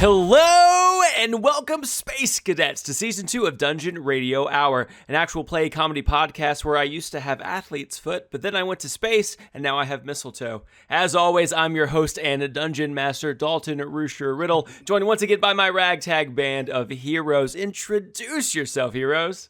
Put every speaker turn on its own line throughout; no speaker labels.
Hello and welcome, Space Cadets, to Season 2 of Dungeon Radio Hour, an actual play comedy podcast where I used to have athlete's foot, but then I went to space, and now I have mistletoe. As always, I'm your host and Dungeon Master, Dalton Rooster Riddle, joined once again by my ragtag band of heroes. Introduce yourself, heroes.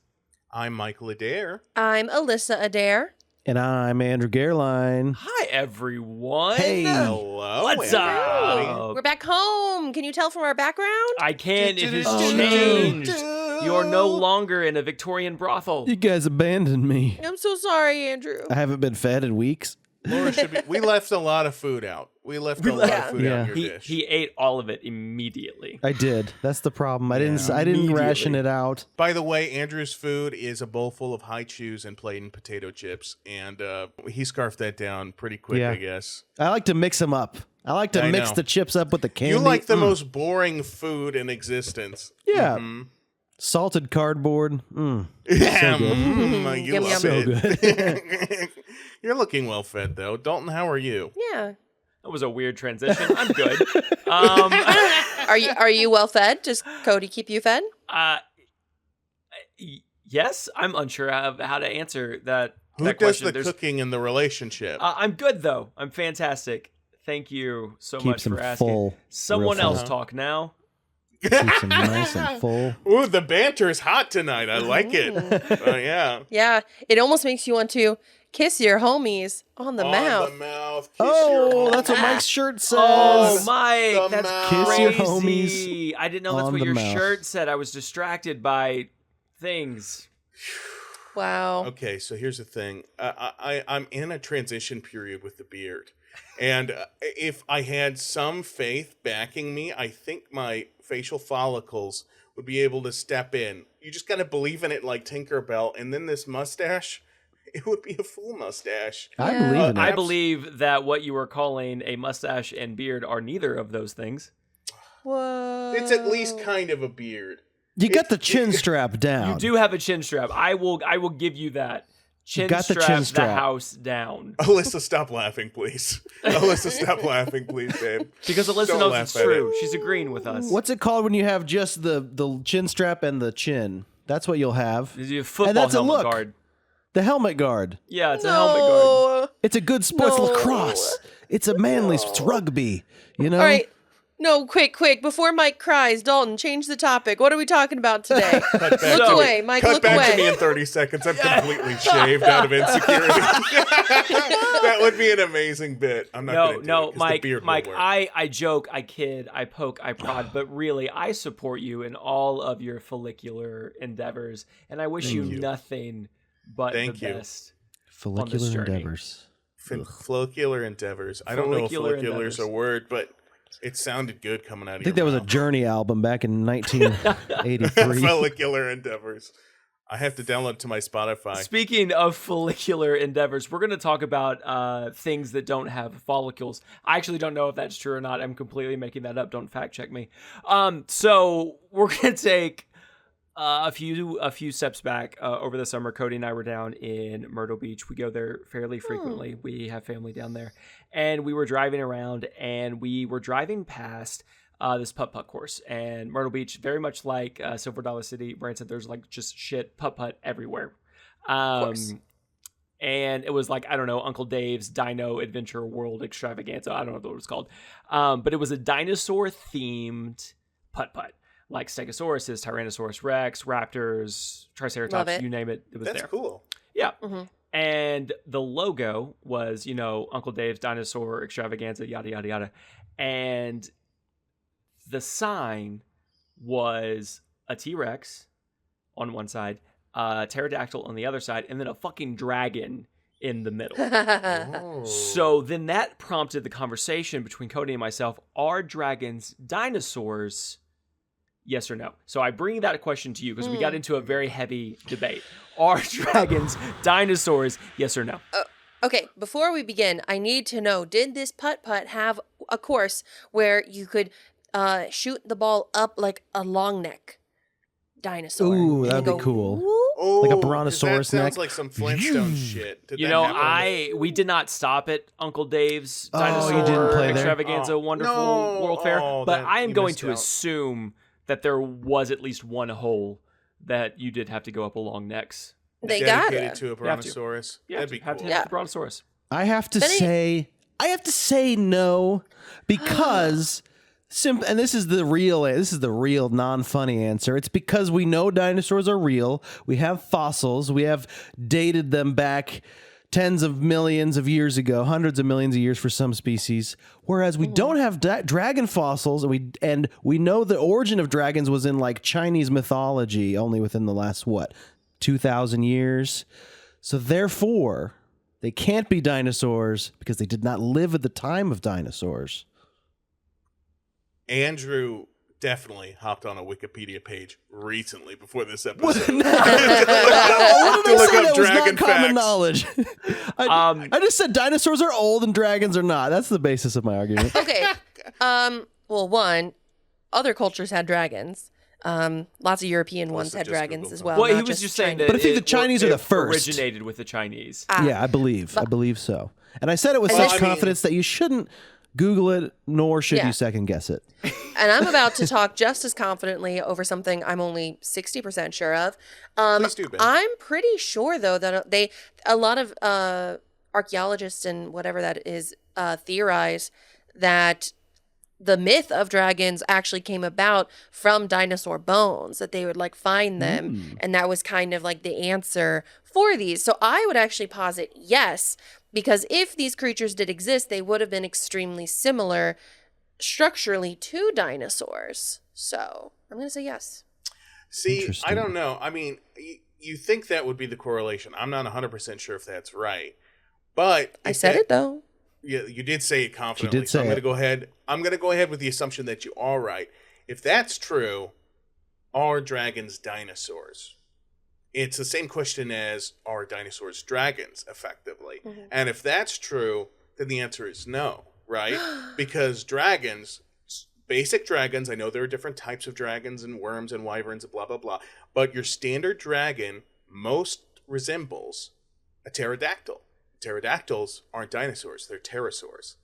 I'm Michael Adair.
I'm Alyssa Adair.
And I'm Andrew Gerline.
Hi, everyone.
Hey.
Hello.
What's
everybody.
up?
We're back home. Can you tell from our background?
I can. It has
Oh, no.
changed. You're no longer in a Victorian brothel.
You guys abandoned me.
I'm so sorry, Andrew.
I haven't been fed in weeks.
Laura should be, we left a lot of food out. We left a lot of food out in your dish.
He ate all of it immediately.
I did. That's the problem. I didn't ration it out.
By the way, Andrew's food is a bowl full of high chews and plain potato chips, and he scarfed that down pretty quick,
Yeah.
I guess.
I like to mix them up. I like to mix
know.
the chips up with the candy.
You like the most boring food in existence.
Yeah.
Mhm.
Salted cardboard.
Yeah,
good.
you
Yum,
love
yum.
So
it.
good.
You're looking well fed, though. Dalton, how are you?
Yeah.
That was a weird transition. I'm good.
Are you well fed? Does Cody keep you fed?
Yes, I'm unsure of how to answer that.
Who
that
does
question.
the cooking in the relationship?
I'm good though. I'm fantastic. Thank you so much
Keeps them
for asking.
full.
Someone
real
else
full.
talk now.
Keeps them nice and full.
Ooh, the banter's hot tonight. I like it. Yeah.
Yeah. It almost makes you want to kiss your homies on the
On
mouth.
the mouth. Kiss
Oh,
your
that's what
homies.
Mike's shirt says.
Oh, Mike,
the
that's
mouth.
Kiss
crazy.
your homies
I didn't know that's
on
what
the
your
mouth.
shirt said. I was distracted by things.
Wow.
Okay, so here's the thing. I'm in a transition period with the beard. And if I had some faith backing me, I think my facial follicles would be able to step in. You just got to believe in it like Tinkerbell. And then this mustache, it would be a full mustache.
I
Yeah.
believe in it.
I believe that what you were calling a mustache and beard are neither of those things.
Whoa.
It's at least kind of a beard.
You got the chin strap down.
You do have a chin strap. I will give you that. Chin
got the
strap
chin
the
strap.
house down.
Alyssa, stop laughing, please. Alyssa, stop laughing, please, babe.
Because Alyssa
Don't
knows
laugh
it's
at
true. She's agreeing with us.
What's it called when you have just the chin strap and the chin? That's what you'll have.
You have football
And that's a
helmet
look.
guard.
The helmet guard.
Yeah, it's a helmet guard.
No.
It's a good sports
No.
lacrosse. It's a manly it's rugby. You know?
All right. No, quick. Before Mike cries, Dalton, change the topic. What are we talking about today?
Cut back
Look
to
away,
me.
Mike,
Cut
look
back
away.
to me in 30 seconds. I'm completely shaved out of insecurity. That would be an amazing bit. I'm not going to do it, 'cause the
Mike,
beard will
Mike,
work.
I joke, I kid, I poke, I prod, but really, I support you in all of your follicular endeavors, and I wish you
you.
nothing but
Thank
the
you.
best.
Follicular
journey.
endeavors.
Follicular endeavors. I don't know if
Follicular
follicular is a
endeavors.
word, but it sounded good coming out of
I think that was a Journey album back in 1983.
Follicular endeavors. I have to download it to my Spotify.
Speaking of follicular endeavors, we're going to talk about things that don't have follicles. I actually don't know if that's true or not. I'm completely making that up. Don't fact check me. So we're going to take a few steps back. Over the summer, Cody and I were down in Myrtle Beach. We go there fairly frequently. We have family down there. And we were driving around, and we were driving past this putt-putt course. And Myrtle Beach, very much like Silver Dollar City, Brand said, there's like just shit putt-putt everywhere.
course.
And it was like, I don't know, Uncle Dave's Dino Adventure World Extravaganza. I don't know what it was called. But it was a dinosaur-themed putt-putt. Like Stegosauruses, Tyrannosaurus Rex, Raptors, Triceratops,
Love it.
you name it, it was
That's
there.
cool.
Yeah.
Mhm.
And the logo was, Uncle Dave's Dinosaur Extravaganza, yada, yada, yada. And the sign was a T-Rex on one side, a pterodactyl on the other side, and then a fucking dragon in the middle.
Oh.
So then that prompted the conversation between Cody and myself. Are dragons dinosaurs? Yes or no? So I bring that question to you because we got into a very heavy debate. Are dragons dinosaurs? Yes or no?
Okay, before we begin, I need to know, did this putt-putt have a course where you could shoot the ball up like a long neck dinosaur.
Ooh,
And
that'd
go,
be cool.
"Whoop."
Oh,
Like a
'cause
brontosaurus
that sounds
neck.
like some Flintstone shit. Did
You
that
know,
happen?
we did not stop at Uncle Dave's
Oh,
dinosaur
you didn't play there?
extravaganza,
Oh,
wonderful
no.
World Fair.
Oh,
But
that-
I am
you
going
missed
to
out.
assume that there was at least one hole that you did have to go up along necks.
They
dedicated
gotta.
to a
have to.
brontosaurus.
You
That'd be
have
cool.
to hit the brontosaurus.
I have to
But
say no because and this is the real non-funny answer. It's because we know dinosaurs are real. We have fossils. We have dated them back tens of millions of years ago, hundreds of millions of years for some species. Whereas we don't have dragon fossils, and we know the origin of dragons was in like Chinese mythology only within the last 2,000 years. So therefore, they can't be dinosaurs because they did not live at the time of dinosaurs.
Andrew definitely hopped on a Wikipedia page recently before this episode.
What did I
To look
say
up
that was not
dragon
common
facts.
knowledge? I just said dinosaurs are old and dragons are not. That's the basis of my argument.
Okay. Well, one, other cultures had dragons. Lots of European ones
Also
had
just
dragons
Googled
as
them.
well.
Well, he
not
was just saying
Chinese.
that.
But I think the Chinese are the
it
first.
Originated with the Chinese.
Yeah, I believe so. And I said it with
Well,
such
I mean-
confidence that you shouldn't Google it, nor should
Yeah.
you second guess it.
And I'm about to talk just as confidently over something I'm only 60% sure of.
Please do, Ben.
I'm pretty sure though that a lot of archaeologists and whatever that is theorize that the myth of dragons actually came about from dinosaur bones, that they would like find them, and that was kind of like the answer for these. So I would actually posit yes, because if these creatures did exist, they would have been extremely similar structurally to dinosaurs. So I'm going to say yes.
See,
Interesting.
I don't know. I mean, you think that would be the correlation. I'm not 100% sure if that's right. But
I said it though.
Yeah, you did say it confidently.
did
so
say
I'm
it.
going to go ahead. I'm going to go ahead with the assumption that you are right. If that's true, are dragons dinosaurs? It's the same question as are dinosaurs dragons, effectively. And if that's true, then the answer is no, right? Because dragons, basic dragons, I know there are different types of dragons and worms and wyverns and blah, blah, blah. But your standard dragon most resembles a pterodactyl. Pterodactyls aren't dinosaurs, they're pterosaurs.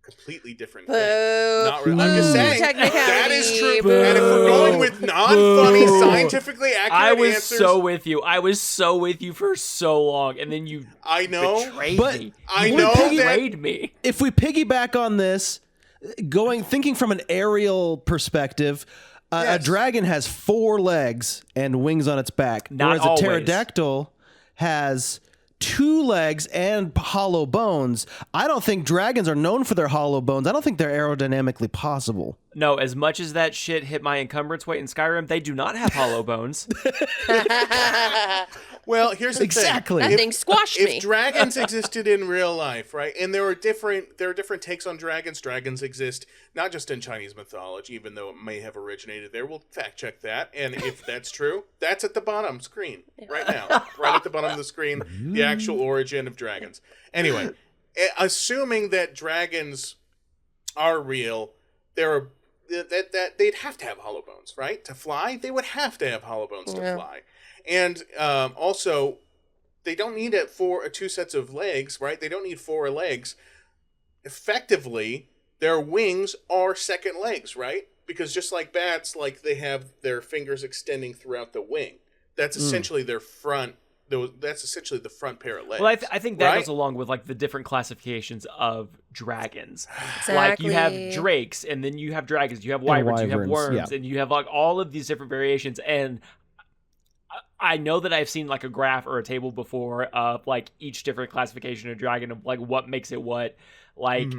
Completely different thing.
Boo.
Not really. I'm just saying
Technicality.
that is true.
Boo.
And if we're going with non-funny,
Boo.
scientifically accurate
I was
answers,
so with you. I was so with you for so long, and then you
I know.
betrayed
But
me.
I
You
know that-
betrayed me.
If we piggyback on this, thinking from an aerial perspective, a
Yes.
dragon has 4 legs and wings on its back,
Not
whereas
always.
a pterodactyl has 2 legs and hollow bones. I don't think dragons are known for their hollow bones. I don't think they're aerodynamically possible.
No, as much as that shit hit my encumbrance weight in Skyrim, they do not have hollow bones.
Well, here's the
Exactly.
thing.
That thing squashed
If
me.
dragons existed in real life, right? And there are different takes on dragons. Dragons exist not just in Chinese mythology, even though it may have originated there. We'll fact check that. And if that's true, that's at the bottom screen right now. Right at the bottom of the screen, the actual origin of dragons. Anyway, assuming that dragons are real, that they'd have to have hollow bones, right? To fly, they would have to have hollow bones to
Yeah.
fly. And also, they don't need it for 2 sets of legs, right? They don't need 4 legs. Effectively, their wings are second legs, right? Because just like bats, like they have their fingers extending throughout the wing. That's essentially their front. That's essentially the front pair of legs.
Well, I think that
right?
goes along with like the different classifications of dragons.
Exactly.
Like you have drakes, and then you have dragons, you have wyverns, you have
wyverns,
worms,
yeah.
and you have like all of these different variations. And I know that I've seen like a graph or a table before of like each different classification of dragon of like what makes it what. Like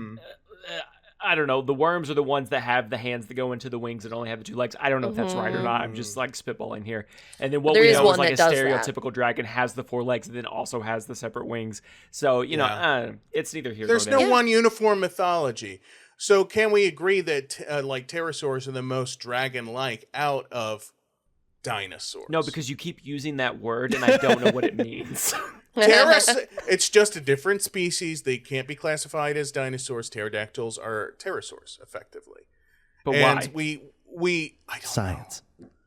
I don't know, the worms are the ones that have the hands that go into the wings and only have the 2 legs. I don't know if that's right or not. I'm just like spitballing here. And then what
There
we
is
know is
one
like a
that does that.
stereotypical dragon has the 4 legs and then also has the separate wings. So, you know, it's neither here
There's
nor
no
there.
one uniform mythology. So can we agree that like pterosaurs are the most dragon-like out of dinosaurs?
No, because you keep using that word and I don't know what it means.
It's just a different species. They can't be classified as dinosaurs. Pterodactyls are pterosaurs, effectively.
But
and
why?
I don't
Science.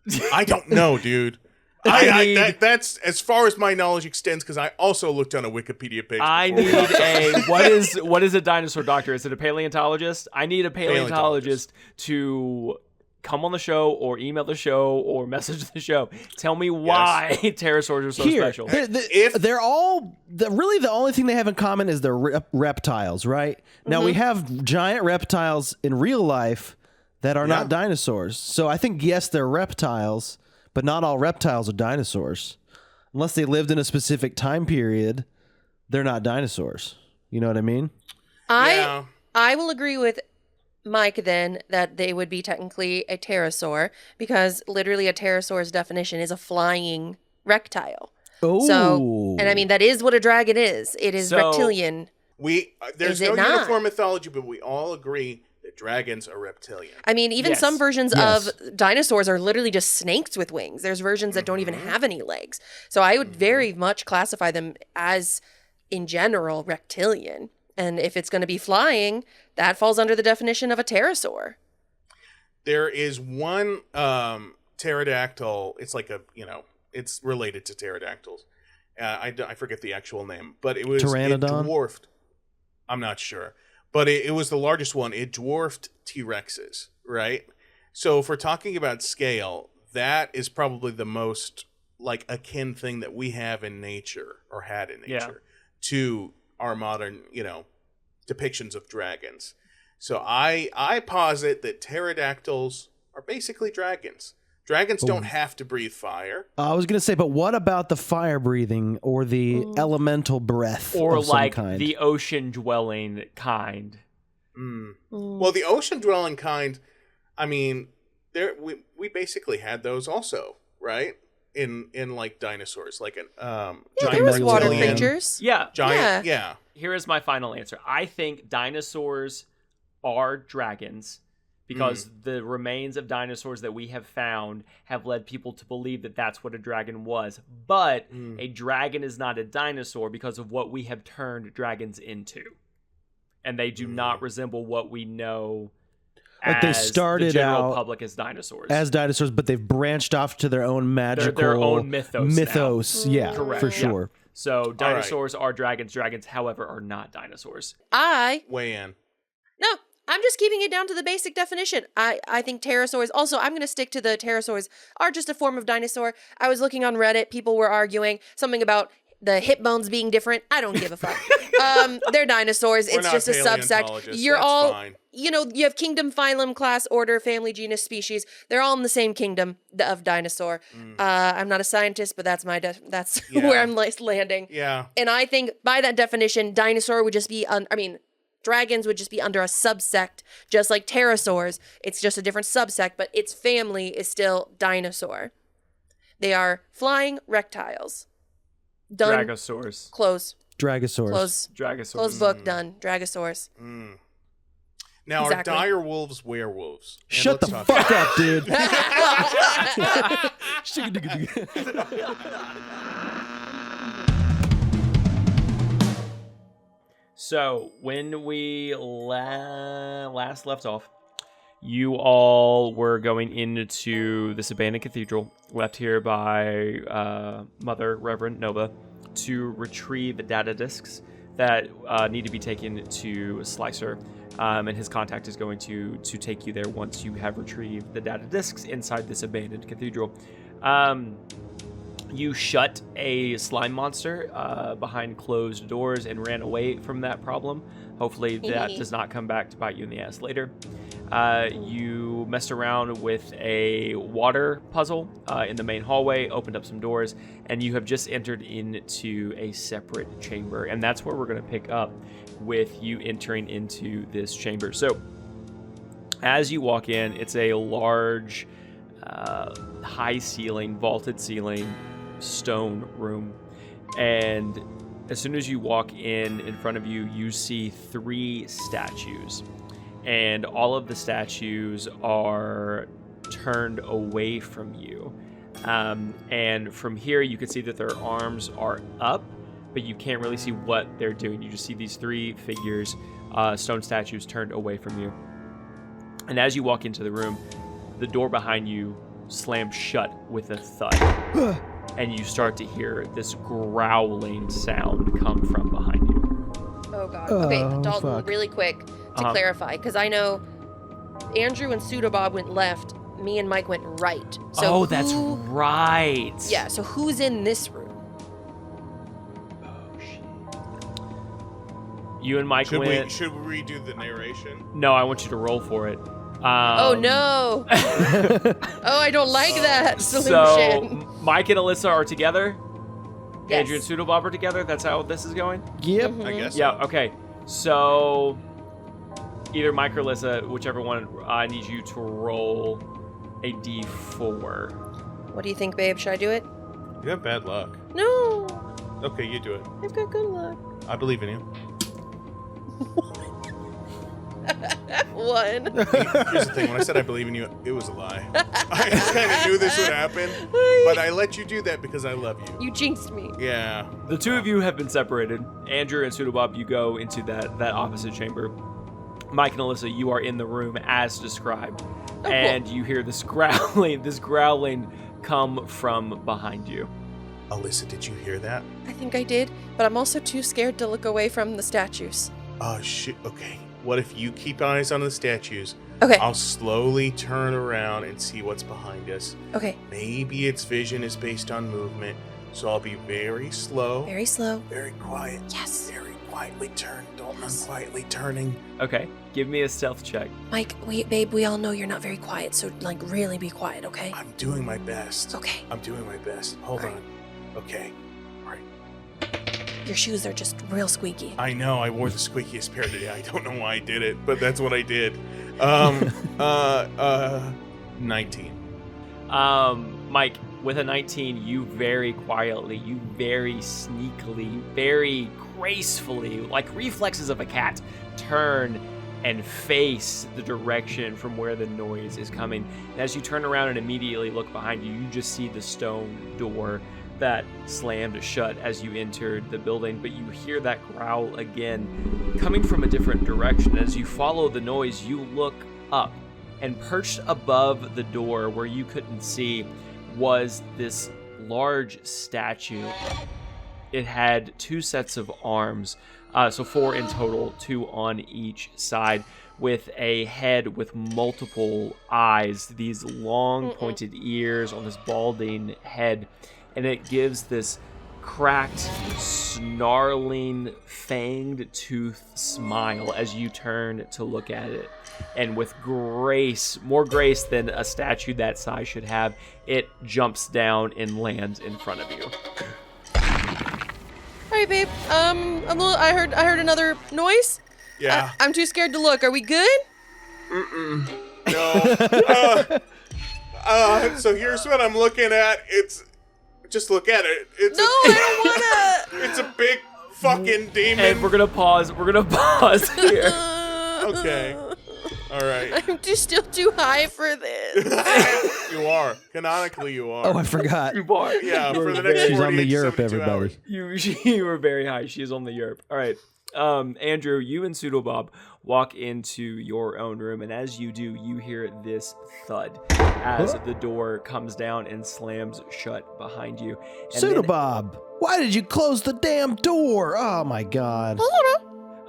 know. I don't know, dude. That's as far as my knowledge extends, because I also looked on a Wikipedia page.
I need a what is a dinosaur doctor? Is it a paleontologist? I need a paleontologist to come on the show or email the show or message the show. Tell me why pterosaurs are so special.
They're all really the only thing they have in common is they're reptiles, right? Now we have giant reptiles in real life that are not dinosaurs. So I think yes, they're reptiles, but not all reptiles are dinosaurs. Unless they lived in a specific time period, they're not dinosaurs. You know what I mean?
I will agree with Mike then that they would be technically a pterosaur, because literally a pterosaur's definition is a flying reptile.
Oh.
So, and I mean, that is what a dragon is. It is reptilian.
There's no uniform mythology, but we all agree that dragons are reptilian.
I mean, even some versions of dinosaurs are literally just snakes with wings. There's versions that don't even have any legs. So I would very much classify them as, in general, reptilian. And if it's going to be flying, that falls under the definition of a pterosaur.
There is one pterodactyl. It's like it's related to pterodactyls. I forget the actual name, but it dwarfed. I'm not sure. But it was the largest one. It dwarfed T-Rexes, right? So if we're talking about scale, that is probably the most like akin thing that we have in nature or had in nature to our modern, depictions of dragons. So I posit that pterodactyls are basically dragons. Dragons don't have to breathe fire.
I was going to say, but what about the fire breathing or the elemental breath
or
of some
like
kind?
the ocean dwelling kind?
Well, the ocean dwelling kind, I mean, we basically had those also, right? In like dinosaurs, like giant
there was water
reptilian,
creatures.
Giant,
Here is my final answer. I think dinosaurs are dragons because the remains of dinosaurs that we have found have led people to believe that that's what a dragon was. But a dragon is not a dinosaur because of what we have turned dragons into. And they do not resemble what we know
like they started
the general
out
public as dinosaurs.
As dinosaurs, but they've branched off to their own magical
their own mythos now.
Yeah,
correct,
for sure.
Yeah. So dinosaurs are dragons. Dragons, however, are not dinosaurs.
Weigh in.
No, I'm just keeping it down to the basic definition. I think pterosaurs, also, I'm going to stick to the pterosaurs, are just a form of dinosaur. I was looking on Reddit, people were arguing something about the hip bones being different. I don't give a fuck. They're dinosaurs. It's just a subsect. You're all,
fine.
You have kingdom, phylum, class, order, family, genus, species. They're all in the same kingdom of dinosaur. I'm not a scientist, but that's where I'm landing.
Yeah.
And I think by that definition, dinosaur would just be, dragons would just be under a subsect, just like pterosaurs. It's just a different subsect, but its family is still dinosaur. They are flying reptiles. Done.
Dragosaurs.
Close.
Dragosaurs.
Dragosaurs.
Close book. Done. Dragosaurs.
Now, are dire wolves werewolves? And
Shut the fuck up, dude.
So, when we last left off, you all were going into this abandoned cathedral, left here by Mother Reverend Nova, to retrieve the data discs that need to be taken to Slicer. And his contact is going to take you there once you have retrieved the data discs inside this abandoned cathedral. You shut a slime monster behind closed doors and ran away from that problem. Hopefully that does not come back to bite you in the ass later. You messed around with a water puzzle in the main hallway, opened up some doors, and you have just entered into a separate chamber. And that's where we're going to pick up with you entering into this chamber. So as you walk in, it's a large, high ceiling, vaulted ceiling, stone room. And as soon as you walk in front of you, you see 3 statues. And all of the statues are turned away from you. And from here, you can see that their arms are up, but you can't really see what they're doing. You just see these 3 figures, stone statues turned away from you. And as you walk into the room, the door behind you slams shut with a thud. And you start to hear this growling sound come from behind you.
Oh god. Okay,
Oh,
Dalton,
fuck.
really quick to clarify, because I know Andrew and Pseudobob went left, me and Mike went right. So
that's right.
Yeah, so who's in this room?
You and Mike
Should
went.
we redo the narration?
No, I want you to roll for it.
Oh no! Oh, I don't like that
So
solution.
Mike and Alyssa are together.
Yes.
Andrew and Pseudobob are together. That's how this is going.
Yep.
Mm-hmm.
I guess.
Yeah. Okay. So either Mike or Alyssa, whichever one, I need you to roll a d4.
What do you think, babe? Should I do it?
You have bad luck.
No,
Okay, you do it.
I've got good luck.
I believe in you.
1.
Here's the thing. When I said I believe in you, it was a lie. I kind of knew this would happen, but I let you do that because I love you.
You jinxed me.
Yeah.
The two of you have been separated. Andrew and Pseudobob, you go into that opposite chamber. Mike and Alyssa, you are in the room as described,
cool.
and you hear this growling come from behind you.
Alyssa, did you hear that?
I think I did, but I'm also too scared to look away from the statues.
Oh, shit. Okay. What if you keep eyes on the statues?
Okay.
I'll slowly turn around and see what's behind us.
Okay.
Maybe its vision is based on movement, so I'll be very slow,
Very slow.
very quiet.
Yes.
Very quietly turn. Dalton, I'm quietly turning.
Okay, give me a stealth check.
Mike, babe, we all know you're not very quiet, so like really be quiet, okay?
I'm doing my best.
Okay.
I'm doing my best. Hold
Alright.
on. Okay. All right.
Your shoes are just real squeaky.
I know I wore the squeakiest pair today. I don't know why I did it, but that's what I did. 19.
Mike, with a 19, you very quietly, you very sneakily, very gracefully, like reflexes of a cat, turn and face the direction from where the noise is coming. And as you turn around and immediately look behind you, you just see the stone door that slammed shut as you entered the building, but you hear that growl again coming from a different direction. As you follow the noise, you look up, and perched above the door where you couldn't see was this large statue. It had 2 sets of arms, so 4 in total, 2 on each side, with a head with multiple eyes, these long pointed ears on this balding head, and it gives this cracked, snarling, fanged tooth smile as you turn to look at it. And with grace, more grace than a statue that size should have, it jumps down and lands in front of you.
All right, babe. I heard another noise.
Yeah.
I'm too scared to look. Are we good?
No. So here's what I'm looking at. Just look at it.
No, I don't wanna.
It's a big fucking demon.
And we're gonna pause here.
Okay. All right.
I'm still too high for this.
You are. Canonically, you are.
Oh, I forgot.
Yeah, for the next
She's on the
48 to
Europe,
72
everybody.
hours.
You were very high. She is on the Europe. All right. Andrew, you and Pseudobob walk into your own room, and as you do, you hear this thud as the door comes down and slams shut behind you. And then,
Pseudobob, why did you close the damn door? Oh my god.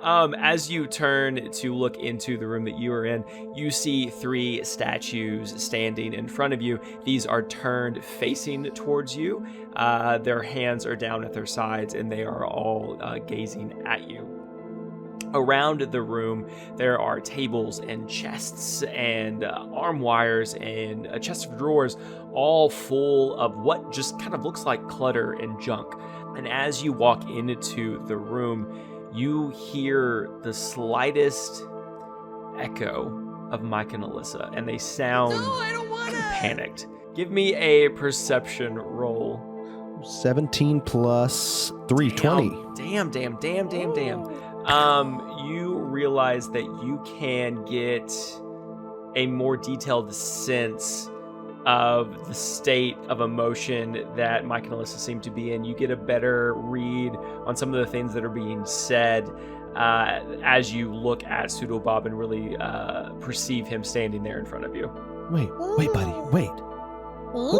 as you turn to look into the room that you are in, you see 3 statues standing in front of you. These are turned facing towards you. Their hands are down at their sides, and they are all gazing at you. Around the room, there are tables and chests and arm wires and a chest of drawers, all full of what just kind of looks like clutter and junk. And as you walk into the room, you hear the slightest echo of Mike and Alyssa, and they sound
I don't wanna.
panicked. Give me a perception roll.
17 plus 3, 20.
Damn. You realize that you can get a more detailed sense of the state of emotion that Mike and Alyssa seem to be in. You get a better read on some of the things that are being said. as you look at Pseudobob and really perceive him standing there in front of you.
Wait, buddy, wait.
Huh?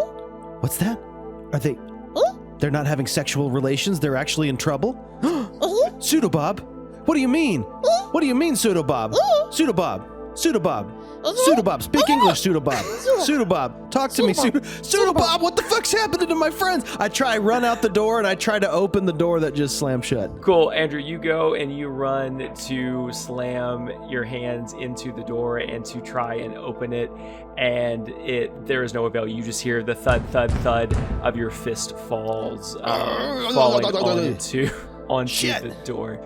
What's that? Are they? They're not having sexual relations. They're actually in trouble. Pseudobob, what do you mean? What do you mean, Pseudobob? Pseudobob, Pseudobob, speak English, Pseudobob. Pseudobob, talk to me, Pseudobob. What the fuck's happening to my friends? I run out the door and I try to open the door that just slammed shut.
Cool, Andrew, you go and you run to slam your hands into the door and to try and open it, and there is no avail. You just hear the thud, thud, thud of your fist falling onto the door.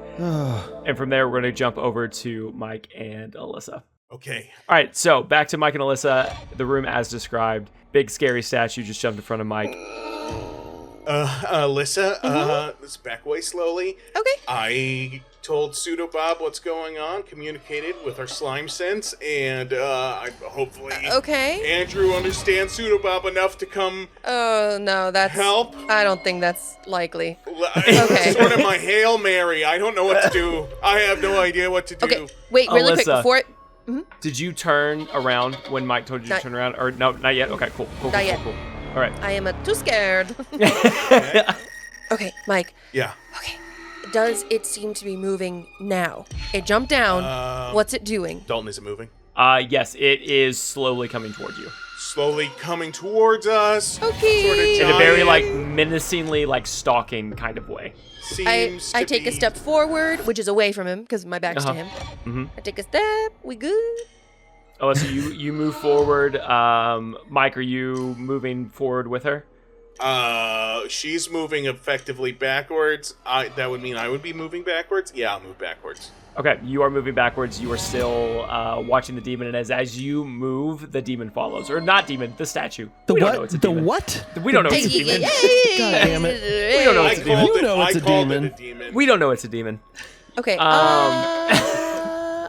And from there, we're going to jump over to Mike and Alyssa.
Okay.
All right, so back to Mike and Alyssa. The room as described. Big scary statue just jumped in front of Mike.
Alyssa, let's back away slowly.
Okay.
I told Pseudobob what's going on, communicated with our slime sense, and hopefully Andrew understands Pseudobob enough to come
Oh, no, that's...
help.
I don't think that's likely.
It's sort of my Hail Mary. I don't know what to do. I have no idea what to do.
Okay, wait, really quick
Alyssa.
before...
Did you turn around when Mike told you to turn around? Or no, not yet? Okay, cool.
Not yet.
Cool. All right.
I am too scared. Okay, Mike.
Yeah.
Okay. Does it seem to be moving now? It jumped down. What's it doing?
Dalton, is it moving?
Yes, it is slowly coming towards you.
Slowly coming towards us.
Okay.
Sort of
In a
giant.
very, menacingly, stalking kind of way.
Seems
I
to
take a
be-
step forward, which is away from him because my back's to him.
Mhm.
I take a step. We good?
Alyssa, you move forward. Mike, are you moving forward with her?
She's moving effectively backwards. That would mean I would be moving backwards. Yeah, I'll move backwards.
Okay, you are moving backwards. You are still watching the demon, and as you move, the demon follows. Or not demon, the statue.
The
We don't
what?
know it's a
The
demon.
what?
We don't know it's a
Hey,
demon.
hey,
God damn it.
We don't know
I
it's a demon.
called
You know
it.
it's
I
a
called
demon.
it a demon.
We don't know it's a demon.
Okay.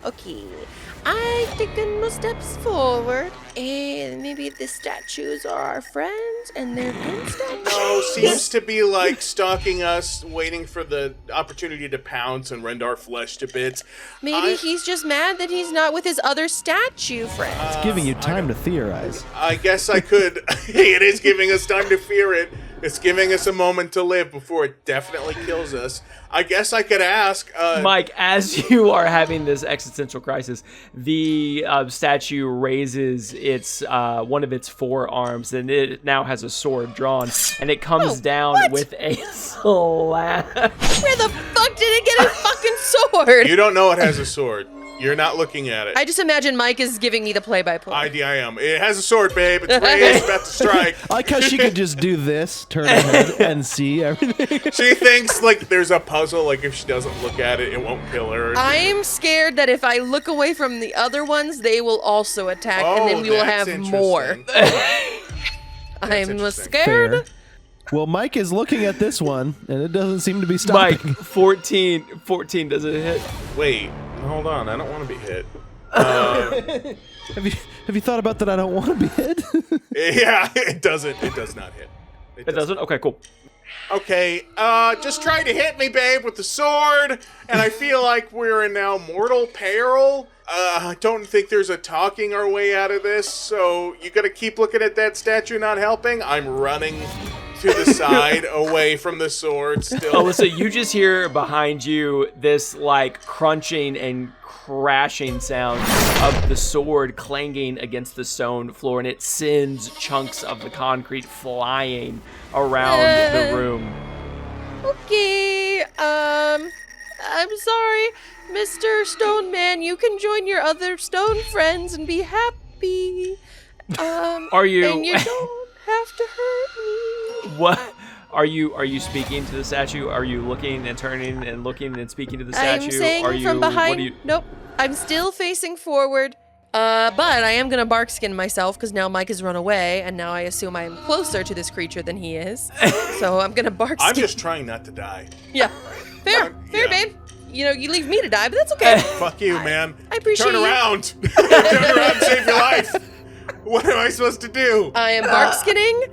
Okay. I take no steps forward, and maybe the statues are our friends, and they're good statues.
No, seems to be like stalking us, waiting for the opportunity to pounce and rend our flesh to bits.
Maybe he's just mad that he's not with his other statue friends.
It's giving you time to theorize.
I guess I could. It is giving us time to fear it. It's giving us a moment to live before it definitely kills us. I guess I could ask.
Mike, as you are having this existential crisis, the statue raises its one of its forearms, and it now has a sword drawn, and it comes down
what?
with a slash.
Where the fuck did it get a fucking sword?
You don't know it has a sword. You're not looking at it.
I just imagine Mike is giving me the play-by-play.
I am. It has a sword, babe. It's raised, about to strike.
I like how she could just do this, turn her head, and see everything.
She thinks like there's a puzzle. Like if she doesn't look at it, it won't kill her.
I'm scared that if I look away from the other ones, they will also attack, and then we will
that's
have more.
interesting.
I'm
interesting.
scared.
Fair. Well, Mike is looking at this one, and it doesn't seem to be stopping.
Mike, 14 does it hit?
Wait, hold on. I don't want to be hit.
Have you thought about that? I don't want to be hit.
Yeah, it doesn't. It does not hit.
It doesn't? Okay, cool.
Okay, just try to hit me, babe, with the sword, and I feel like we're in now mortal peril. I don't think there's a talking our way out of this, so you gotta keep looking at that statue not helping. I'm running to the side, away from the sword, still.
Alyssa, you just hear behind you this, crunching and crashing sound of the sword clanging against the stone floor, and it sends chunks of the concrete flying around the room.
Okay, I'm sorry, Mr. Stone Man. You can join your other stone friends and be happy.
Are you?
And you don't have to hurt me.
What? Are you speaking to the statue? Are you looking and turning and looking and speaking to the statue?
I'm saying
are you,
from behind.
What are you?
Nope. I'm still facing forward. But I am gonna bark skin myself because now Mike has run away, and now I assume I am closer to this creature than he is. So I'm gonna bark skin.
I'm just trying not to die.
Yeah. Fair,
yeah.
babe. You know, you leave me to die, but that's okay.
Fuck you, man.
I appreciate
Turn
you.
around. Turn around, save your life. What am I supposed to do?
I am bark skinning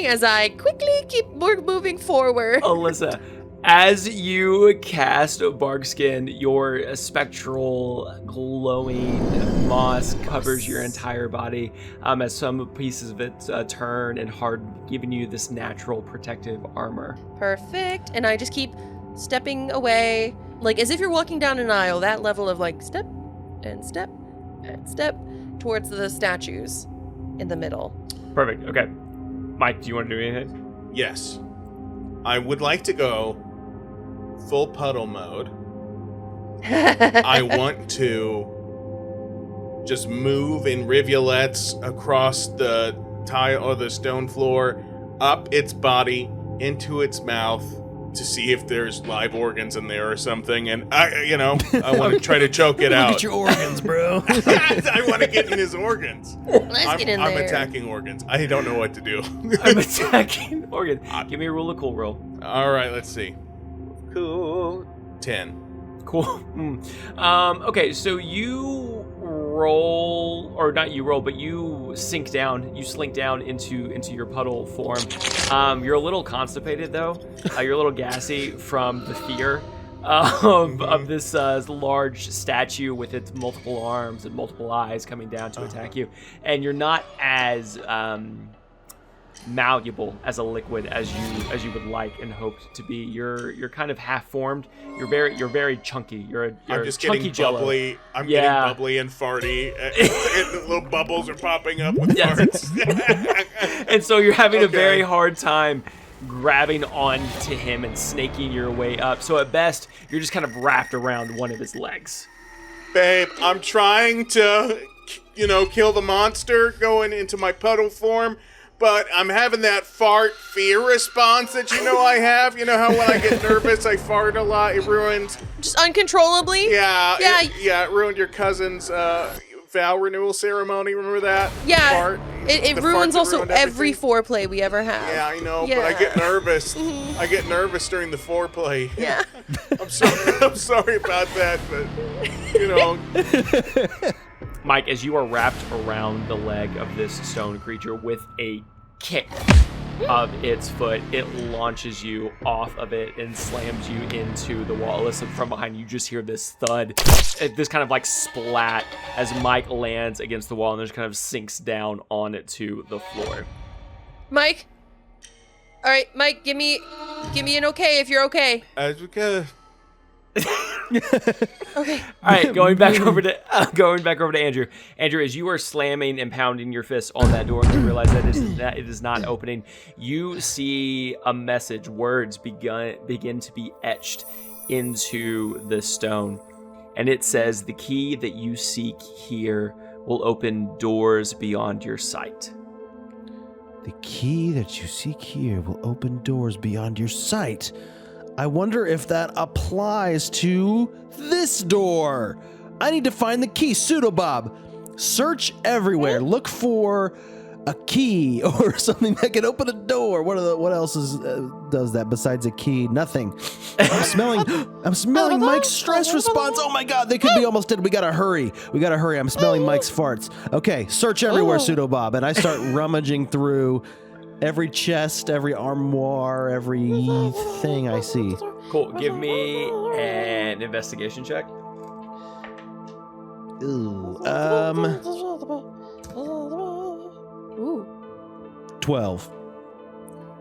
as I quickly keep moving forward.
Alyssa, As you cast Barkskin, your spectral glowing moss covers your entire body, as some pieces of it turn and harden, giving you this natural protective armor.
Perfect. And I just keep stepping away, like as if you're walking down an aisle, that level of like step and step and step towards the statues in the middle.
Perfect. Okay. Mike, do you want to do anything?
Yes. I would like to go full puddle mode. I want to just move in rivulets across the tile or the stone floor, up its body, into its mouth, to see if there's live organs in there or something. And I want to try to choke it out.
Look at your organs, bro.
I want to get in his organs.
Let's get in
I'm
there.
attacking organs. I don't know what to do.
I'm attacking organ. Give me a rule of cool roll.
All right, let's see. Cool. 10.
Cool. Okay, so you roll, or not you roll, but you slink down into your puddle form. You're a little constipated though. You're a little gassy from the fear of this large statue with its multiple arms and multiple eyes coming down to attack you, and you're not as malleable as a liquid as you would like and hoped to be. You're kind of half formed. You're very chunky.
I'm just
chunky
getting
jello.
bubbly. I'm getting bubbly and farty. And little bubbles are popping up with farts.
And so you're having a very hard time grabbing onto him and snaking your way up. So at best, you're just kind of wrapped around one of his legs.
Babe, I'm trying to, kill the monster going into my puddle form, but I'm having that fart fear response that I have. You know how when I get nervous, I fart a lot. It ruins.
Just uncontrollably?
Yeah.
Yeah.
It ruined your cousin's vow renewal ceremony. Remember that?
Yeah.
Fart?
It
The
ruins
fart that
also
ruined
every
everything?
foreplay we ever have.
Yeah, I know,
Yeah.
but I get nervous. I get nervous during the foreplay.
Yeah.
I'm sorry about that, but
Mike, as you are wrapped around the leg of this stone creature with a kick of its foot, it launches you off of it and slams you into the wall. Listen, from behind you just hear this thud, this kind of like splat as Mike lands against the wall and just kind of sinks down onto the floor.
Mike? All right, Mike, give me an okay if you're okay.
as we go.
Okay.
All right, going back over to Andrew. Andrew, as you are slamming and pounding your fist on that door and you realize that it is not opening, you see a message. Words begin to be etched into the stone, and it says, "The key that you seek here will open doors beyond your sight."
The key that you seek here will open doors beyond your sight. I wonder if that applies to this door. I need to find the key. Pseudobob, search everywhere. Look for a key or something that can open a door. What else does that besides a key? Nothing. I'm smelling Mike's stress response. Oh my God, they could be almost dead. We gotta hurry. I'm smelling Mike's farts. Okay, search everywhere, Pseudobob. And I start rummaging through every chest, every armoire, everything I see.
Cool. Give me an investigation check.
Ooh,
Ooh.
12.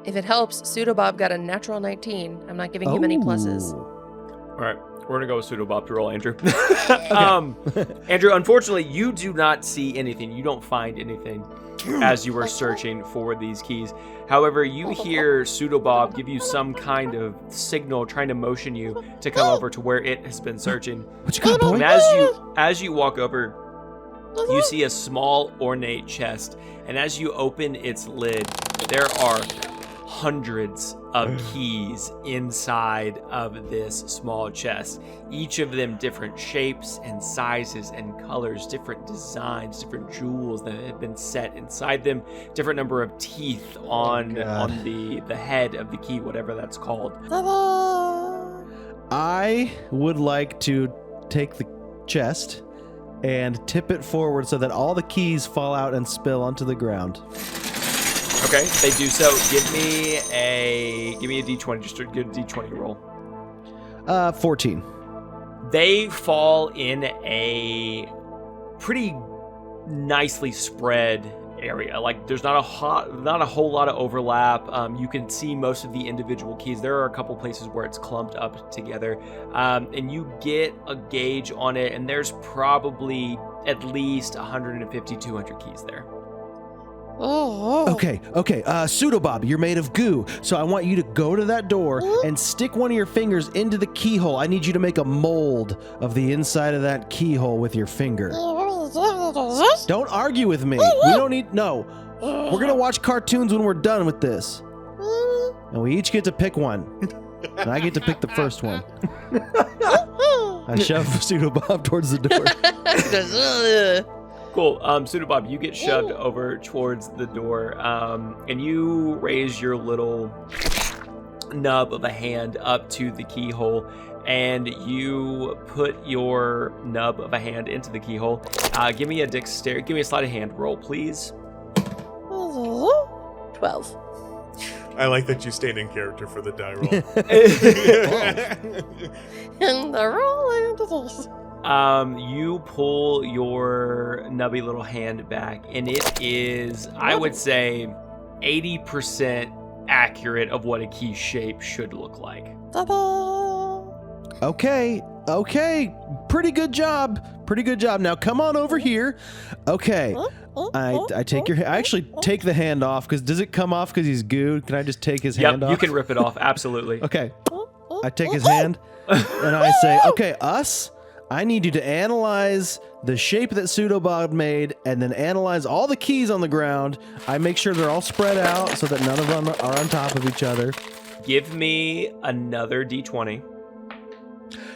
If it helps, Pseudobob got a natural 19. I'm not giving him any pluses.
All right, we're gonna go with Pseudobob to roll, Andrew. Andrew, unfortunately, you do not see anything. You don't find anything as you were searching for these keys. However, you hear Pseudobob give you some kind of signal, trying to motion you to come over to where it has been searching.
What you got, boy?
And as you walk over, you see a small ornate chest, and as you open its lid, there are hundreds of keys inside of this small chest, each of them different shapes and sizes and colors, different designs, different jewels that have been set inside them, different number of teeth on the head of the key, whatever that's called.
I would like to take the chest and tip it forward so that all the keys fall out and spill onto the ground.
Okay, they do so. Give me a d20, just a good d20 roll.
14.
They fall in a pretty nicely spread area. Like there's not a whole lot of overlap. You can see most of the individual keys. There are a couple places where it's clumped up together, and you get a gauge on it, and there's probably at least 150, 200 keys there.
Okay. Pseudobob, you're made of goo, so I want you to go to that door and stick one of your fingers into the keyhole. I need you to make a mold of the inside of that keyhole with your finger. Don't argue with me. We don't need... No. We're going to watch cartoons when we're done with this. And we each get to pick one. And I get to pick the first one. I shove Pseudobob towards the door.
Cool. Pseudobob, you get shoved over towards the door, and you raise your little nub of a hand up to the keyhole, and you put your nub of a hand into the keyhole. Give me a sleight of hand roll, please.
12.
I like that you stayed in character for the die roll.
And the roll.
You pull your nubby little hand back, and it is, I would say, 80% accurate of what a key shape should look like.
Okay. Pretty good job. Now come on over here. Okay. I take your hand. I actually take the hand off, because does it come off because he's goo? Can I just take his hand off?
You can rip it off, absolutely.
Okay. I take his hand, and I say, okay, I need you to analyze the shape that Pseudobob made, and then analyze all the keys on the ground. I make sure they're all spread out so that none of them are on top of each other.
Give me another D20.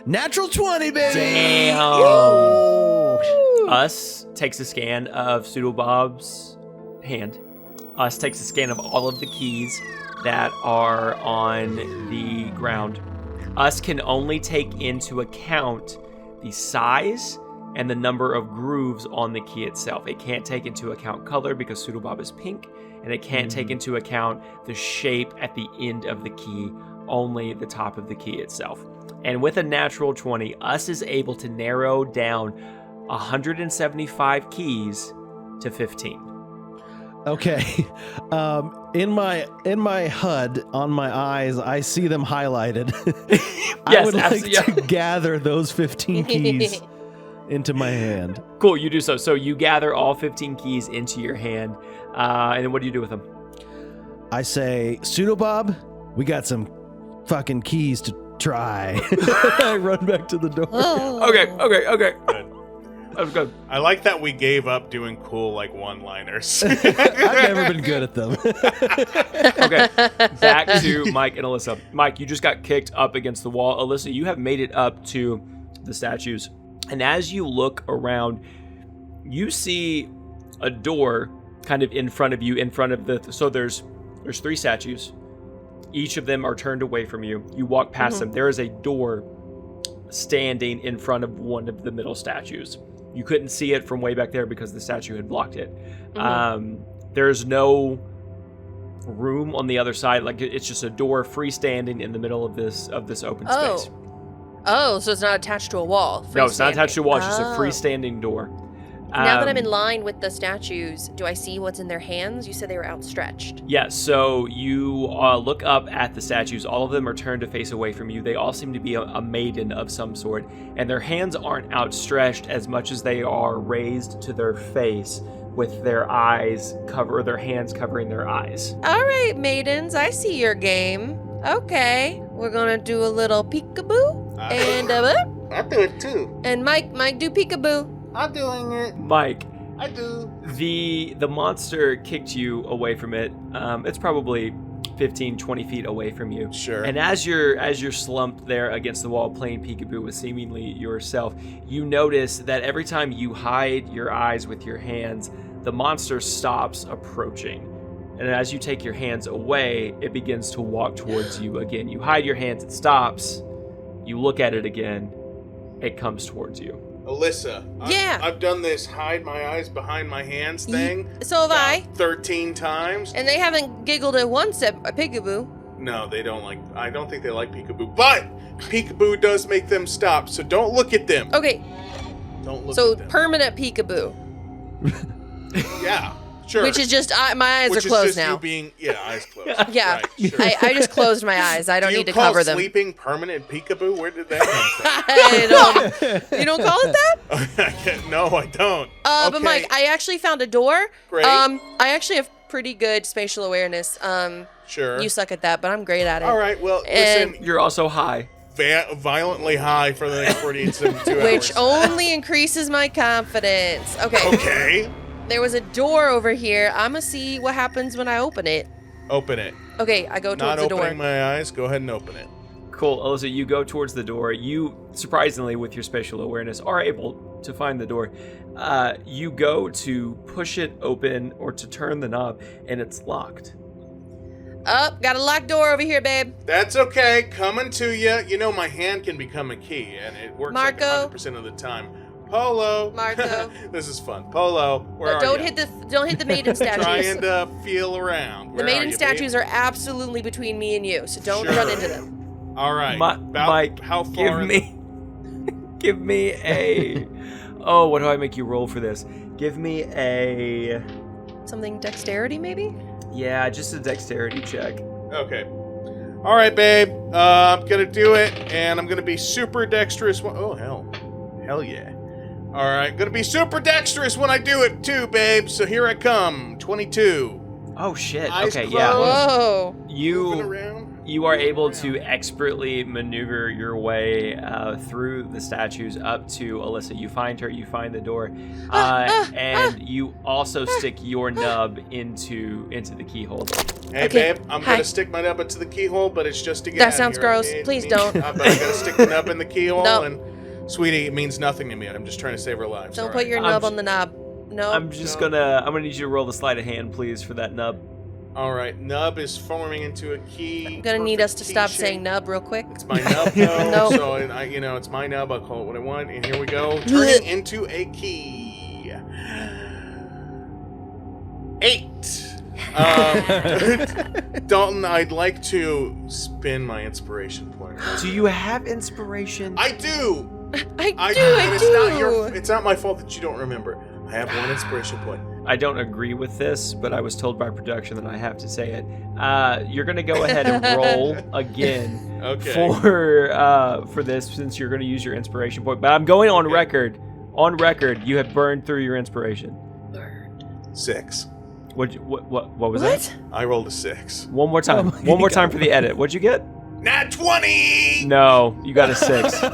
Natural 20, baby!
Damn!
Woo!
Us takes a scan of Pseudobob's hand. Us takes a scan of all of the keys that are on the ground. Us can only take into account the size and the number of grooves on the key itself. It can't take into account color because Pseudobob is pink, and it can't take into account the shape at the end of the key, only the top of the key itself. And with a natural 20, Us is able to narrow down 175 keys to 15.
Okay. In my HUD on my eyes, I see them highlighted. I would like to gather those 15 keys into my hand.
Cool, you do so. So you gather all 15 keys into your hand, and then what do you do with them?
I say, Pseudobob, we got some fucking keys to try. I run back to the door.
Okay.
Good.
That was good.
I like that we gave up doing cool, like, one-liners.
I've never been good at them.
Okay, back to Mike and Alyssa. Mike, you just got kicked up against the wall. Alyssa, you have made it up to the statues. And as you look around, you see a door kind of in front of you, so there's 3 statues. Each of them are turned away from you. You walk past them. There is a door standing in front of one of the middle statues. You couldn't see it from way back there because the statue had blocked it. There's no room on the other side. Like, it's just a door freestanding in the middle of this open space.
Oh, so it's not attached to a wall.
No, it's not attached to a wall. It's just a freestanding door.
Now that I'm in line with the statues, do I see what's in their hands? You said they were outstretched.
Yeah, so you look up at the statues. All of them are turned to face away from you. They all seem to be a maiden of some sort, and their hands aren't outstretched as much as they are raised to their face with their eyes their hands covering their eyes.
All right, maidens, I see your game. Okay, we're gonna do a little peekaboo, and
I do it too.
And Mike, do peekaboo.
I'm doing it.
Mike,
I do.
The monster kicked you away from it. It's probably 15, 20 feet away from you.
Sure.
And as you're slumped there against the wall playing peekaboo with seemingly yourself, you notice that every time you hide your eyes with your hands, the monster stops approaching. And as you take your hands away, it begins to walk towards you again. You hide your hands, it stops. You look at it again, it comes towards you.
Alyssa,
Yeah.
I've done this hide my eyes behind my hands thing.
So have I.
13 times.
And they haven't giggled at once at a peekaboo.
No, they don't like. I don't think they like peekaboo. But peekaboo does make them stop. So don't look at them.
Okay,
Don't look
so
at them.
permanent peekaboo,
Yeah, sure.
which is just my eyes
Which
are closed
is just
now.
You being, eyes closed.
Yeah,
Right, sure.
I just closed my eyes. I don't
Do you
need to
call
cover them.
sleeping permanent peekaboo? Where did that come
I don't. You don't call it that?
from? No, I don't.
But
Okay.
Mike, I actually found a door.
Great.
I actually have pretty good spatial awareness.
Sure.
You suck at that, but I'm great at it.
All right. Well,
And-
listen.
You're also high.
Violently high for the next 48 72 hours.
Which only increases my confidence. Okay.
Okay.
There was a door over here. I'm gonna see what happens when I open it.
Open it.
Okay, I go
Not
towards the door.
opening my eyes. Go ahead and open it.
Cool, Alyssa, you go towards the door. You, surprisingly, with your spatial awareness, are able to find the door. You go to push it open or to turn the knob, and it's locked.
Got a locked door over here, babe.
That's okay. Coming to you. You know my hand can become a key, and it works
Marco.
like 100% of the time. Polo.
Marco.
This is fun. Polo. Where are
Don't
you?
hit the maiden statues.
Trying to feel around.
The
Where
maiden
are you,
statues
babe?
are absolutely between me and you, so don't
Sure.
run into them.
All right.
Mike,
how far?
give
in
me, give me a. Oh, what do I make you roll for this? Give me a.
Something dexterity, maybe?
Yeah, just a dexterity check.
Okay. All right, babe. I'm gonna do it, and I'm gonna be super dexterous. Oh hell yeah! All right, gonna be super dexterous when I do it too, babe. So here I come. 22.
Oh shit.
Eyes
Okay,
closed.
yeah.
Whoa.
Moving
You
around.
you are able to expertly maneuver your way through the statues up to Alyssa. You find her. You find the door, and you also stick your nub into the keyhole.
Hey,
Okay,
babe, I'm
hi.
gonna stick my nub into the keyhole, but it's just to get
That
out
sounds
here,
gross.
okay?
Please
It
don't.
means- but I gotta stick the nub in the keyhole,
No.
and sweetie, it means nothing to me. I'm just trying to save her lives.
Don't
all
put
right?
your
I'm
nub
j-
on the knob. No.
I'm gonna need you to roll the sleight of hand, please, for that nub.
All right, nub is forming into a key.
I'm gonna need us to
perfect
stop
key
saying
shape.
nub real quick.
It's my nub, though.
No.
So it's my nub. I'll call it what I want. And here we go, turning into a key. 8. Dalton, I'd like to spin my inspiration point.
Do you have inspiration?
I do.
I do.
And it's not my fault that you don't remember. I have one inspiration point.
I don't agree with this, but I was told by production that I have to say it. You're gonna go ahead and roll again
Okay.
for this, since you're gonna use your inspiration point. But I'm going on
Okay.
record. On record, you have burned through your inspiration.
6.
What was that?
What?
I rolled a 6.
One more time.
Oh my
One more
God.
time for the edit. What'd you get?
Nat 20.
No, you got a 6.
All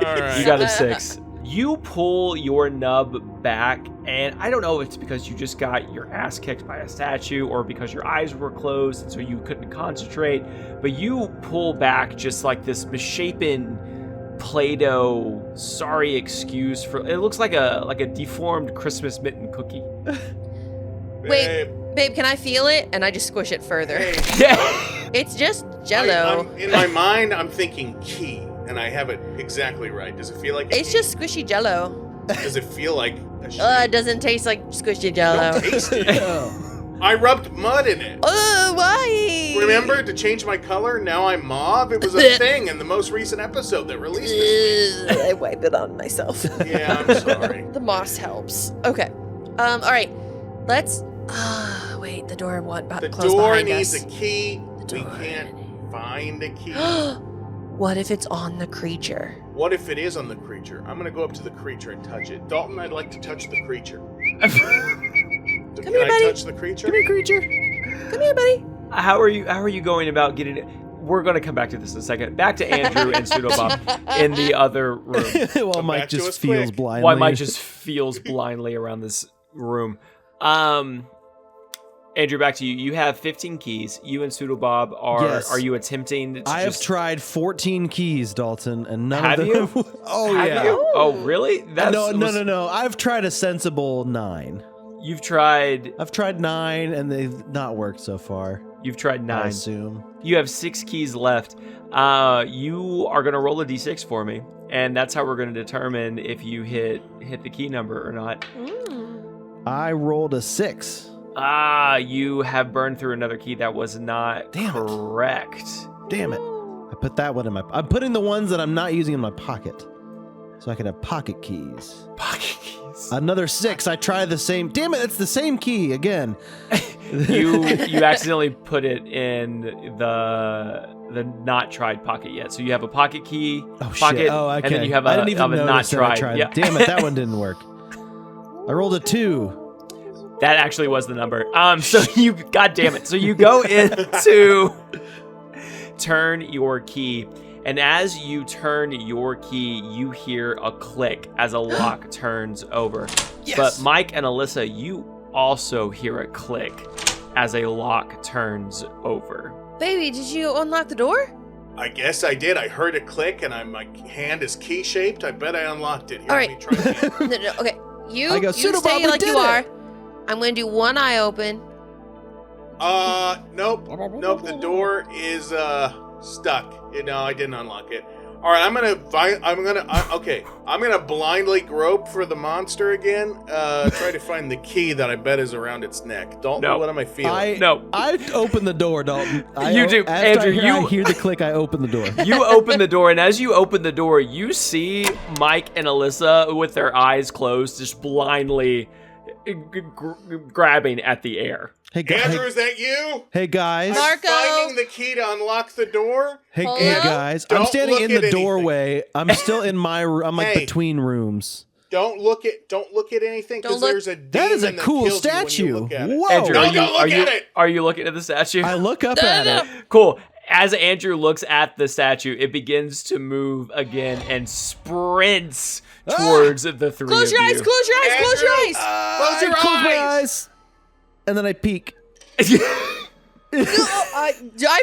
right.
You got a 6. You pull your nub back, and I don't know if it's because you just got your ass kicked by a statue or because your eyes were closed and so you couldn't concentrate, but you pull back just like this misshapen Play-Doh sorry excuse for it looks like a deformed Christmas mitten cookie.
Wait. Babe, can I feel it? And I just squish it further.
Hey,
Yeah.
It's just jello.
in my mind, I'm thinking key, and I have it exactly right. Does it feel like a
It's
key?
just squishy jello.
Does it feel like a shape?
It doesn't taste like squishy jello.
Don't taste it. I rubbed mud in it.
Why?
Remember to change my color? Now I'm mauve. It was a thing in the most recent episode that released this week.
I wipe it on myself.
Yeah, I'm sorry.
The moss helps. Okay. All right. Let's. Wait. The door
The
closed
door
behind
needs
us.
a key.
The
We
door.
can't find a key.
What if it's on the creature?
What if it is on the creature? I'm gonna go up to the creature and touch it. Dalton, I'd like to touch the creature. Can
here,
I
buddy.
touch the creature?
Come here, creature. Come here, buddy.
How are you going about getting it? We're going to come back to this in a second. Back to Andrew and Pseudobob in the other room.
While
Come
Mike
back to
just
us
feels
quick.
blindly.
Why Mike just feels blindly around this room. Andrew, back to you. You have 15 keys. You and Pseudobob
Yes.
are you attempting to
I have
just...
tried 14 keys, Dalton, and none
Have
of
you?
them. Oh
Have
yeah.
you? Oh, really?
No. I've tried a sensible 9.
You've tried
I've tried 9, and they've not worked so far.
You've tried
I
9.
assume.
You have 6 keys left. You are going to roll a d6 for me, and that's how we're going to determine if you hit the key number or not.
Mm.
I rolled a 6.
You have burned through another key that was not correct.
Damn it. I put that one in my... I'm putting the ones that I'm not using in my pocket. So I can have pocket keys.
Pocket keys.
Another 6. I tried the same... Damn it, it's the same key again.
You accidentally put it in the not tried pocket yet. So you have a pocket key, pocket,
shit. Oh, okay.
and then you have
I didn't even
a not
notice that I
tried.
tried. Damn it, that one didn't work. I rolled a 2.
That actually was the number. So you, God damn it. So you go into turn your key, and as you turn your key, you hear a click as a lock turns over.
Yes.
But Mike and Alyssa, you also hear a click as a lock turns over.
Baby, did you unlock the door?
I guess I did. I heard a click, and my hand is key-shaped. I bet I unlocked it. Here,
All
let
right.
me try again.
No, okay. You
"Pseudo
stay
Bob,
like
we
you
did
are.
it."
I'm going to do one eye open.
Nope. The door is stuck. No, I didn't unlock it. All right, I'm gonna blindly grope for the monster again. Try to find the key that I bet is around its neck. Dalton,
No.
what am I feeling?
I open the door, Dalton.
You do. Andrew,
I hear the click, I open the door.
You open the door, and as you open the door, you see Mike and Alyssa with their eyes closed, just blindly grabbing at the air.
Hey,
Andrew, is that you?
Hey, guys.
Marco.
I'm finding the key to unlock the door.
Hey,
Hello?
hey guys. I'm
Don't
standing
look
in the
at
doorway. I'm still in my room. I'm like
Hey.
between rooms.
Don't look at anything because
Don't look-
there's a
That is a
demon
cool
kills you when you
statue.
look at it.
Whoa.
Andrew,
No, don't look at it.
Are you looking at the statue?
I look up at it.
Cool. As Andrew looks at the statue, it begins to move again and sprints towards the three
Close
of
your eyes,
you.
close your eyes, close your
Andrew!
eyes.
Close your
I close my
eyes.
eyes. And then I peek.
I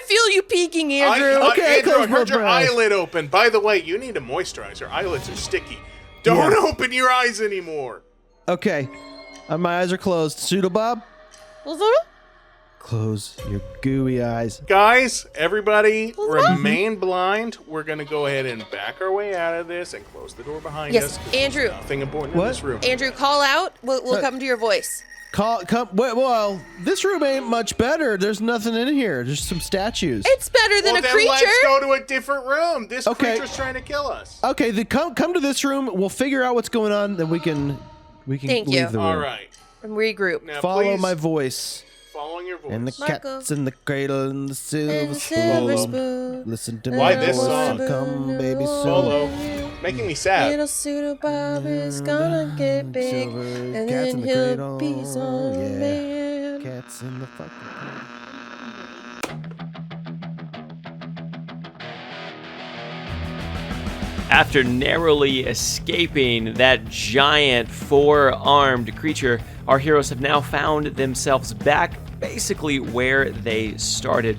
feel you peeking, Andrew.
Okay,
Andrew, I
close
heard
both
your
my eyes.
eyelid open. By the way, you need to moisturize. Your eyelids are sticky. Don't open your eyes anymore.
Okay. My eyes are closed. Pseudo Bob, close your gooey eyes.
Guys, everybody, remain blind. We're going to go ahead and back our way out of this and close the door behind
Yes,
us. 'cause
Andrew.
there's nothing important
What?
in this room.
Andrew, call out. We'll come to your voice.
Well, this room ain't much better. There's nothing in here. There's some statues.
It's better than
Well,
a
then
creature.
let's go to a different room. This
Okay.
creature's trying to kill us.
Okay, come to this room. We'll figure out what's going on, then we can
Thank
leave
you.
the room.
All right.
And regroup.
Now,
Follow
please,
my voice.
following your voice.
And the
Marco.
cats in the cradle and the silver
And
spoon.
silver spoon.
Listen to
Why
my
this
voice
song?
and come, baby, soon.
Solo. Making me sad.
Little pseudo Bob is gonna get big,
Silver
and
cats
then
in the
he'll
cradle.
be some
Yeah.
man.
Cats in the fucking cradle.
After narrowly escaping that giant four-armed creature, our heroes have now found themselves back basically where they started.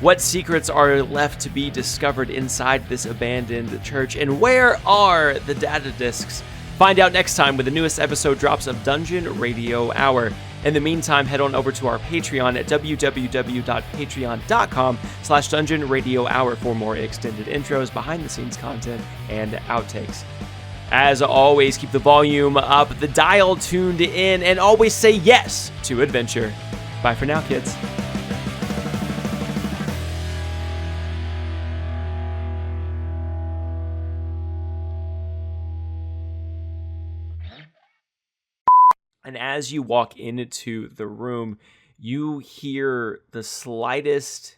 What secrets are left to be discovered inside this abandoned church, and where are the data discs? Find out next time when the newest episode drops of Dungeon Radio Hour. In the meantime, head on over to our Patreon at www.patreon.com/Dungeon Radio Hour for more extended intros, behind-the-scenes content, and outtakes. As always, keep the volume up, the dial tuned in, and always say yes to adventure. Bye for now, kids. And as you walk into the room, you hear the slightest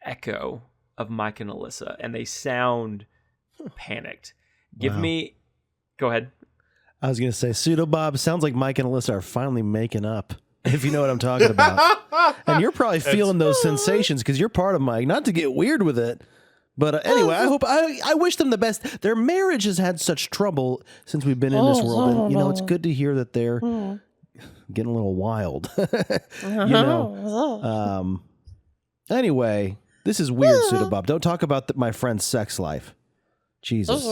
echo of Mike and Alyssa, and they sound panicked. Give
Wow.
me... Go ahead.
I was going to say, Pseudo Bob, sounds like Mike and Alyssa are finally making up, if you know what I'm talking about. And you're probably feeling those sensations because you're part of Mike. Not to get weird with it, but anyway, I wish them the best. Their marriage has had such trouble since we've been in this world, and it's good to hear that they're getting a little wild. Anyway, this is weird, Pseudo Bob. Don't talk about my friend's sex life. Jesus.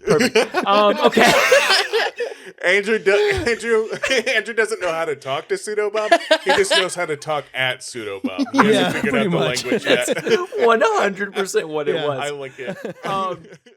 Perfect. Okay.
Andrew doesn't know how to talk to Pseudo Bob. He just knows how to talk at Pseudo Bob. He hasn't figured out
pretty
the
much.
language yet.
100% what it
Yeah,
was.
I like it.